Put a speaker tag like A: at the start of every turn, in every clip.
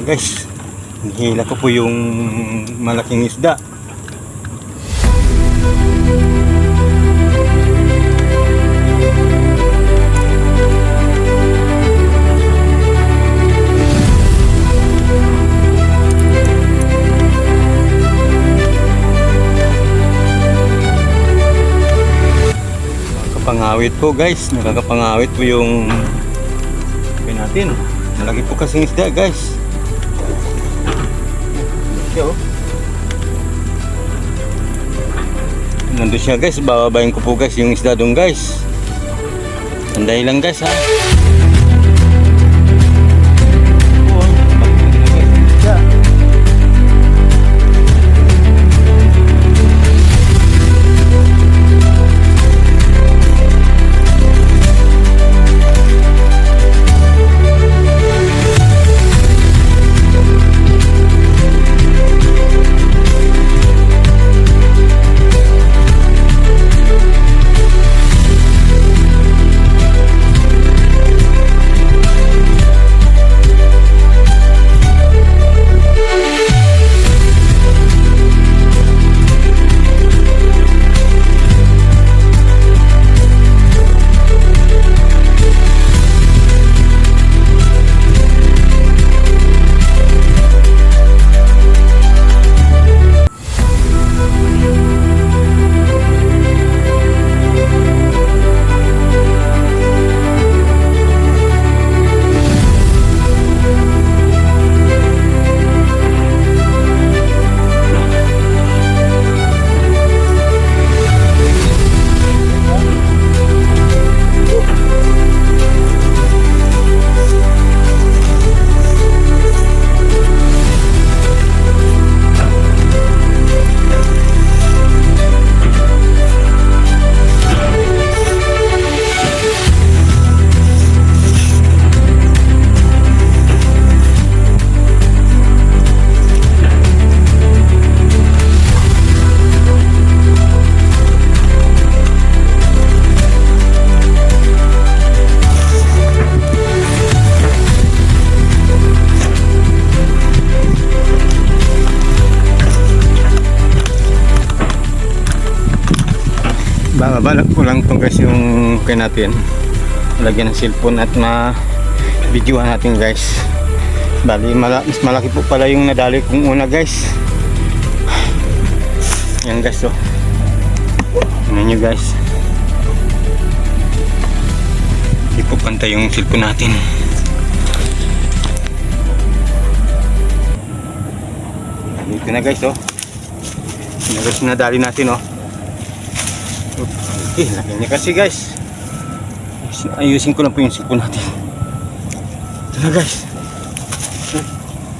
A: Ayan guys, hihila ko po yung malaking isda. Nakakapangawit po guys, nakakapangawit po yung natin. Malaki po kasing isda guys. Nandun siya guys, bababayin ko po guys yung isda doon guys. Anday lang guys ha. Babalak ko lang itong guys yung kay natin, lagyan ng cellphone at ma-videoan natin guys. Bali mas malaki po pala yung nadali kong una guys. Yan guys, oh tingnan nyo guys, hindi po pantay yung cellphone natin. Dito na guys, oh guys, nadali natin, oh. Okay, laki niya kasi guys. Ayusin ko lang po yung cellphone natin. Ito na guys,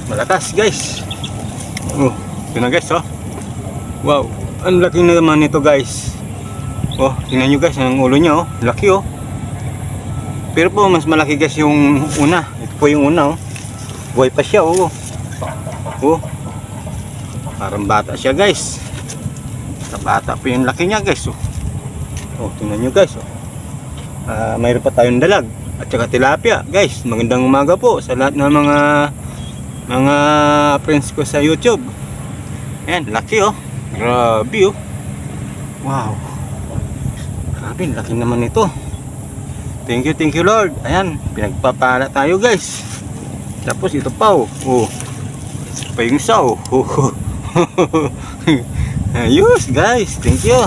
A: malakas guys. Oh, ito na guys, oh wow, ang laki na naman nito guys. Oh, tingnan nyo guys, ang ulo niya, oh laki, oh. Pero po mas malaki guys yung una. Ito po yung una, oh buhay pa siya, oh oh parang bata siya guys. Bata po yung laki niya guys, oh. Oh, tingnan nyo guys, oh. Mayroon pa tayong dalag at saka tilapia guys. Magandang umaga po sa lahat ng mga friends ko sa YouTube. Ayan, laki, oh. Grabe, oh. Wow, grabe, laki naman ito. Thank you Lord. Ayan, pinagpapala tayo guys. Tapos ito pa, oh pa yung isa, oh ayos guys, thank you.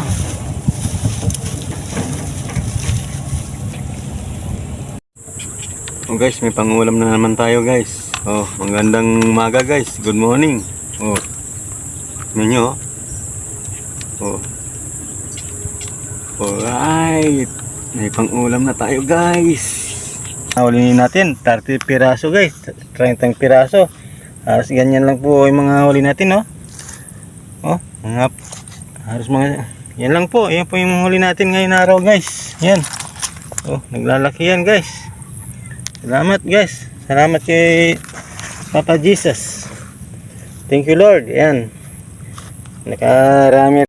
A: Oh guys, may pangulam na naman tayo guys. Oh, magandang umaga guys. Good morning. Oh, ninyo. Oh, alright, may pangulam na tayo guys. Huliin natin 30 piraso guys, 30 piraso. Halos ganyan lang po yung mga huli natin, no? Oh, halos mga yan lang po. Yan po yung huli natin ngayon araw guys. Yan. Oh, naglalaki yan guys. Salamat guys. Salamat kay Papa Jesus. Thank you Lord. Yan. Nakarami